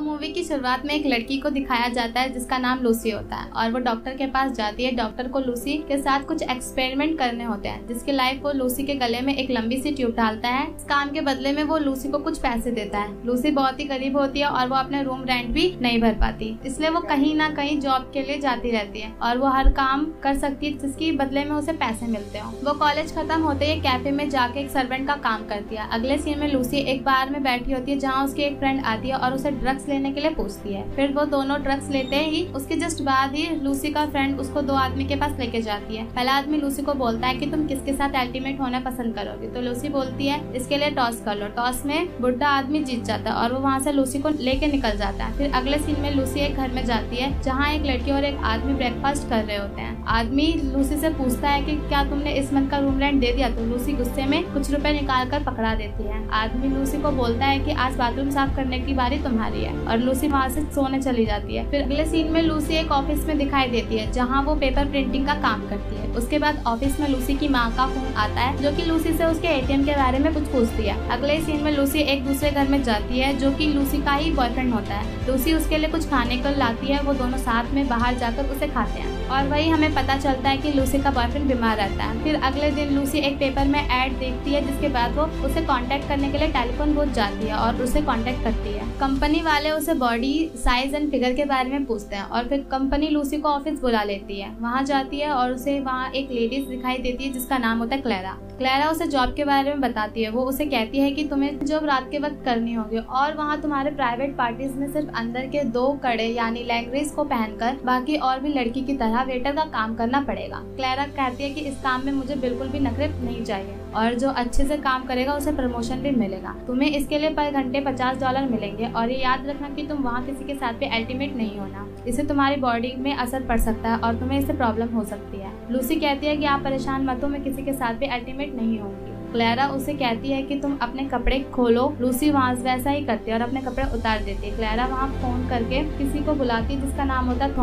तो मूवी की शुरुआत में एक लड़की को दिखाया जाता है जिसका नाम लूसी होता है और वो डॉक्टर के पास जाती है। डॉक्टर को लूसी के साथ कुछ एक्सपेरिमेंट करने होते हैं जिसके लाइफ वो लूसी के गले में एक लंबी सी ट्यूब डालता है। इस काम के बदले में वो लूसी को कुछ पैसे देता है। लूसी बहुत ही गरीब होती है और वो अपने रूम रेंट भी नहीं भर पाती, इसलिए वो कहीं ना कहीं जॉब के लिए जाती रहती है और वो हर काम कर सकती है जिसके बदले में उसे पैसे मिलते हो। वो कॉलेज खत्म होते ही कैफे में जाके एक सर्वेंट का काम करती है। अगले सीन में लूसी एक बार में बैठी होती है जहाँ उसकी एक फ्रेंड आती है और उसे ड्रग्स लेने के लिए पूछती है। फिर वो दोनों ड्रग्स लेते ही उसके जस्ट बाद ही लूसी का फ्रेंड उसको दो आदमी के पास लेके जाती है। पहला आदमी लूसी को बोलता है कि तुम किसके साथ अल्टीमेट होना पसंद करोगे, तो लूसी बोलती है इसके लिए टॉस कर लो। टॉस में बुढ़ा आदमी जीत जाता है और वो वहाँ से लूसी को लेके निकल जाता है। फिर अगले सीन में लूसी एक घर में जाती है जहाँ एक लड़की और एक आदमी ब्रेकफास्ट कर रहे होते हैं। आदमी लूसी से पूछता है कि क्या तुमने इस मंथ का रूम रेंट दे दिया, तो लूसी गुस्से में कुछ रुपए निकाल कर पकड़ा देती है। आदमी लूसी को बोलता है कि आज बाथरूम साफ करने की बारी तुम्हारी है और लूसी वहाँ से सोने चली जाती है। फिर अगले सीन में लूसी एक ऑफिस में दिखाई देती है जहाँ वो पेपर प्रिंटिंग का काम करती है। उसके बाद ऑफिस में लूसी की माँ का फोन आता है जो कि लूसी से उसके एटीएम के बारे में कुछ पूछती है। अगले सीन में लूसी एक दूसरे घर में जाती है जो कि लूसी का ही बॉयफ्रेंड होता है। लूसी उसके लिए कुछ खाने को लाती है, वो दोनों साथ में बाहर जाकर उसे खाते हैं और वही हमें पता चलता है कि लूसी का बॉयफ्रेंड बीमार रहता है। फिर अगले दिन लूसी एक पेपर में ऐड देखती है जिसके बाद वो उसे कांटेक्ट करने के लिए टेलीफोन बूथ जाती है और उसे कांटेक्ट करती है। कंपनी वाले उसे बॉडी साइज एंड फिगर के बारे में पूछते हैं और फिर कंपनी लूसी को ऑफिस बुला लेती है। वहाँ जाती है और उसे वहाँ एक लेडीज दिखाई देती है जिसका नाम होता है क्लेरा। क्लेरा उसे जॉब के बारे में बताती है। वो उसे कहती है कि तुम्हें जॉब रात के वक्त करनी होगी और वहाँ तुम्हारे प्राइवेट पार्टीज में सिर्फ अंदर के 2 कड़े यानी लैंग्वेज को पहनकर बाकी और भी लड़की की तरह वेटर का काम करना पड़ेगा। क्लेरा कहती है कि इस काम में मुझे बिल्कुल भी नखरे नहीं चाहिए और जो अच्छे से काम करेगा उसे प्रमोशन भी मिलेगा। तुम्हें इसके लिए पर घंटे $50 मिलेंगे और ये याद रखना कि तुम वहाँ किसी के साथ भी अल्टीमेट नहीं होना, इससे तुम्हारी बॉडी में असर पड़ सकता है और तुम्हें इससे प्रॉब्लम हो सकती है। लूसी कहती है कि आप परेशान मत हो, मैं किसी के साथ भी अल्टीमेट नहीं होंगी। क्लेरा उसे कहती है कि तुम अपने कपड़े खोलो। लूसी वहाँ वैसा ही करती है और अपने कपड़े उतार देती है। क्लेरा वहाँ फोन करके किसी को बुलाती है जिसका नाम होता है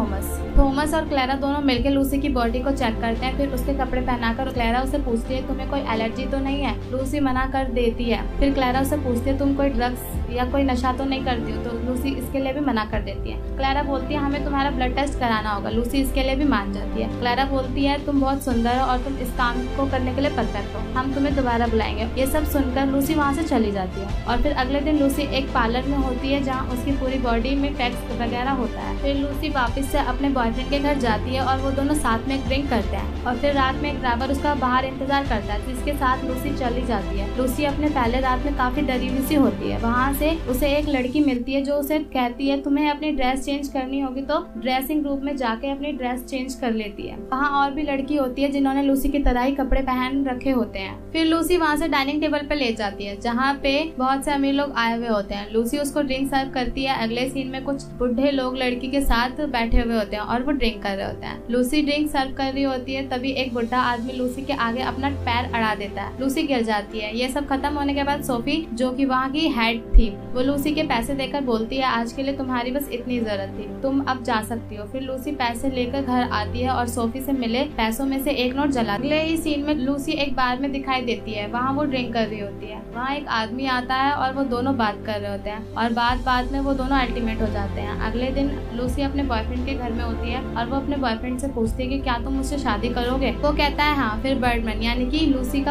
थॉमस और क्लेरा दोनों मिलकर लूसी की बॉडी को चेक करते हैं। फिर उसके कपड़े पहनाकर क्लेरा उसे पूछती है तुम्हें कोई एलर्जी तो नहीं है। लूसी मना कर देती है। फिर क्लेरा उसे पूछती है तुम कोई ड्रग्स या कोई नशा तो नहीं करती हो, तो लूसी इसके लिए भी मना कर देती है। क्लेरा बोलती है हमें तुम्हारा ब्लड टेस्ट कराना होगा। लूसी इसके लिए भी मान जाती है। क्लेरा बोलती है तुम बहुत सुंदर हो और तुम इस काम को करने के लिए परफेक्ट हो, हम तुम्हें दोबारा बुलाएंगे। ये सब सुनकर लूसी वहाँ से चली जाती है और फिर अगले दिन लूसी एक पार्लर में होती है जहाँ उसकी पूरी बॉडी में टैक्स वगैरह होता है। फिर लूसी वापस से अपने बॉयफ्रेंड के घर जाती है और वो दोनों साथ में ड्रिंक करते हैं और फिर रात में एक ड्राइवर उसका बाहर इंतजार करता है जिसके साथ लूसी चली जाती है। लूसी अपने पहले रात में काफी डरी हुई सी होती है। वहाँ से उसे एक लड़की मिलती है जो उसे कहती है तुम्हें अपनी ड्रेस चेंज करनी होगी, तो ड्रेसिंग रूम में जाके अपनी ड्रेस चेंज कर लेती है। वहाँ और भी लड़की होती है जिन्होंने लूसी की तरह ही कपड़े पहन रखे होते हैं। फिर लूसी वहाँ से डाइनिंग टेबल पे ले जाती है जहाँ पे बहुत से अमीर लोग आए हुए होते हैं। लूसी उसको ड्रिंक सर्व करती है। अगले सीन में कुछ बुढ़े लोग लड़की के साथ बैठे हुए होते हैं और वो ड्रिंक कर रहे होते हैं। लूसी ड्रिंक सर्व कर रही होती है, तभी एक बुढ़ा आदमी लूसी के आगे अपना पैर अड़ा देता है। लूसी गिर जाती है। ये सब खत्म होने के बाद सोफी जो कि वहाँ की हेड थी वो लूसी के पैसे देकर बोलती है आज के लिए तुम्हारी बस इतनी जरूरत थी, तुम अब जा सकती हो। फिर लूसी पैसे लेकर घर आती है और सोफी से मिले पैसों में से एक नोट जला। अगले ही सीन में लूसी एक बार में दिखाई देती है। वहाँ वो ड्रिंक कर रही होती है। वहाँ एक आदमी आता है और वो दोनों बात कर रहे होते हैं और बात में वो दोनों अल्टीमेट हो जाते हैं। अगले दिन लूसी अपने बॉयफ्रेंड के घर में होती है और वो अपने बॉयफ्रेंड से पूछती है कि क्या तुम मुझसे शादी करोगे। वो कहता है हाँ। फिर बर्डमैन यानी कि लूसी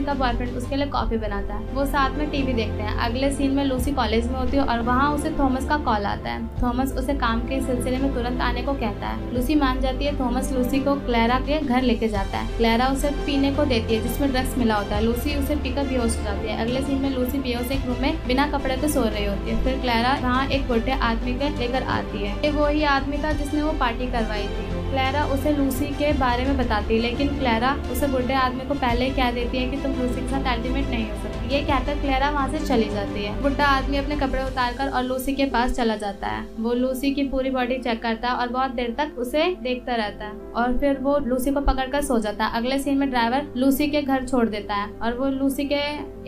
का बॉयफ्रेंड उसके लिए कॉफी बनाता है। वो साथ में टीवी देखते हैं। अगले सीन में लूसी कॉलेज में होती है और वहाँ उसे थॉमस का कॉल आता है। थॉमस उसे काम के सिलसिले में तुरंत आने को कहता है। लूसी मान जाती है। थॉमस लूसी को क्लेरा के घर लेके जाता है। क्लेरा उसे पीने को देती है जिसमें ड्रग्स मिला होता है। लूसी उसे पीकर बेहोश हो जाती है। अगले सीन में लूसी बेहोश एक रूम में बिना कपड़े के सो रही होती है। फिर क्लेरा वहाँ एक बुढ़े आदमी के लेकर आती है। ये वही आदमी था जिसने वो पार्टी करवाई थी। क्लेरा उसे लूसी के बारे में बताती है लेकिन क्लेरा उसे बुढ़े आदमी को पहले ही कह देती है कि तुम लूसी के साथ अल्टीमेट नहीं हो सकती। ये कहकर क्लेरा वहाँ से चली जाती है। बुढ़ा आदमी अपने कपड़े उतारकर और लूसी के पास चला जाता है। वो लूसी की पूरी बॉडी चेक करता है और बहुत देर तक उसे देखता रहता है और फिर वो लूसी को पकड़कर सो जाता है। अगले सीन में ड्राइवर लूसी के घर छोड़ देता है और वो लूसी के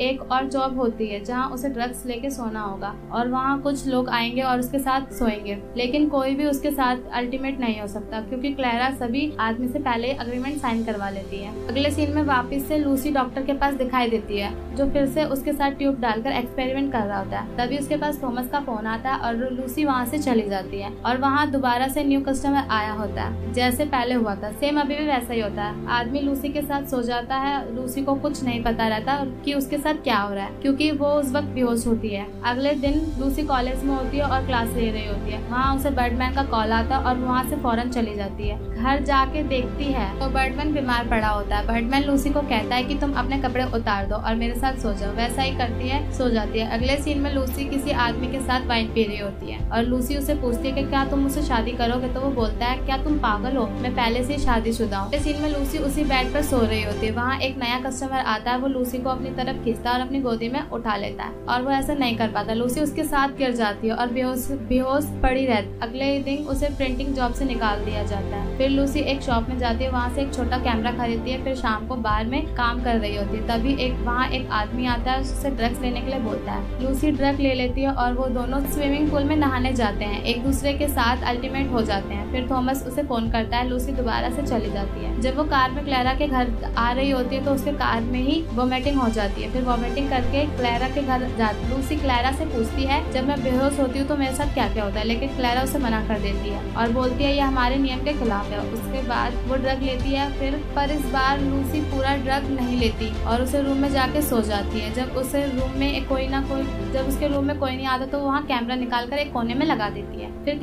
एक और जॉब होती है जहाँ उसे ड्रग्स लेके सोना होगा और वहाँ कुछ लोग आएंगे और उसके साथ सोएंगे, लेकिन कोई भी उसके साथ अल्टीमेट नहीं हो सकता क्योंकि क्लेरा सभी आदमी से पहले अग्रीमेंट साइन करवा लेती है। अगले सीन में वापस से लूसी डॉक्टर के पास दिखाई देती है जो फिर से उसके साथ ट्यूब डालकर एक्सपेरिमेंट कर रहा होता है। तभी उसके पास थॉमस का फोन आता है और लूसी वहाँ से चली जाती है और वहाँ दोबारा से न्यू कस्टमर आया होता है, जैसे पहले हुआ था सेम अभी भी वैसा ही होता है। आदमी लूसी के साथ सो जाता है, लूसी को कुछ नहीं पता रहता कि उसके साथ क्या हो रहा है, क्योंकि वो उस वक्त बेहोश होती है। अगले दिन लूसी कॉलेज में होती है और क्लास ले रही होती है। वहाँ उसे बर्डमैन का कॉल आता है और वहाँ से फौरन चली जाती है। घर जाके देखती है तो बर्डमैन बीमार पड़ा होता है। बर्डमैन लूसी को कहता है कि तुम अपने कपड़े उतार दो और मेरे साथ सो जाओ। वैसा ही करती है, सो जाती है। अगले सीन में लूसी किसी आदमी के साथ वाइन पी रही होती है और लूसी उसे पूछती है कि क्या तुम मुझसे शादी करोगे, तो वो बोलता है क्या तुम पागल हो, मैं पहले से शादीशुदा हूँ। सीन में लूसी उसी बेड पर सो रही होती है। वहाँ एक नया कस्टमर आता है, वो लूसी को अपनी तरफ खींचता है और अपनी गोदी में उठा लेता है और वो ऐसा नहीं कर पाता। लूसी उसके साथ गिर जाती है और बेहोश पड़ी रहती। अगले दिन उसे प्रिंटिंग जॉब से निकाल दिया जाता है। फिर लूसी एक शॉप में जाती है, वहाँ से एक छोटा कैमरा खरीदती है। फिर शाम को बार में काम कर रही होती है। तभी वहाँ एक आदमी आता है, उससे ड्रग्स लेने के लिए बोलता है। लूसी ड्रग ले लेती है और वो दोनों स्विमिंग पूल में नहाने जाते हैं, एक दूसरे के साथ अल्टीमेट हो जाते हैं। फिर थॉमस उसे फोन करता है। लूसी दोबारा से चली जाती है। जब वो कार में क्लैरा के घर आ रही होती है तो उसके कार में ही वोमिटिंग हो जाती है। फिर वोमिटिंग करके क्लैरा के घर जाती। लूसी क्लैरा से पूछती है जब मैं बेहोश होती हूँ तो मेरे साथ क्या क्या होता है, लेकिन क्लैरा उसे मना कर देती है और बोलती है ये हमारे नियम के खिलाफ है। उसके बाद वो ड्रग लेती है फिर, पर इस बार लूसी पूरा ड्रग नहीं लेती और उसे रूम में जाके सो जाती है। जब उसके रूम में कोई नहीं आता तो वहाँ कैमरा निकाल कर एक कोने में लगा देती है। फिर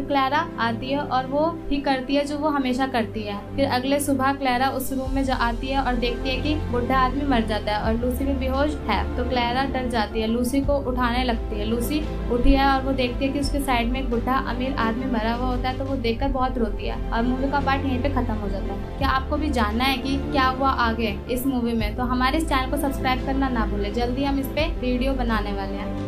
क्लैरा आती है और वो ही करती है जो वो हमेशा करती है। फिर अगले सुबह क्लैरा उस रूम में आती है और देखती है कि बुढ़ा आदमी मर जाता है और लूसी भी बेहोश है। तो क्लैरा डर जाती है, लूसी को उठाने लगती है। लूसी उठी है और वो देखती है कि उसके साइड में एक बुढ़ा अमीर आदमी मरा हुआ होता है। तो वो देखकर बहुत रोती है और मूवी का पार्ट यहीं पे खत्म हो जाता है। क्या आपको भी जानना है कि क्या हुआ आगे इस मूवी में, तो हमारे इस चैनल को सब्सक्राइब करना ना भूले। जल्दी हम इस पे वीडियो बनाने वाले हैं।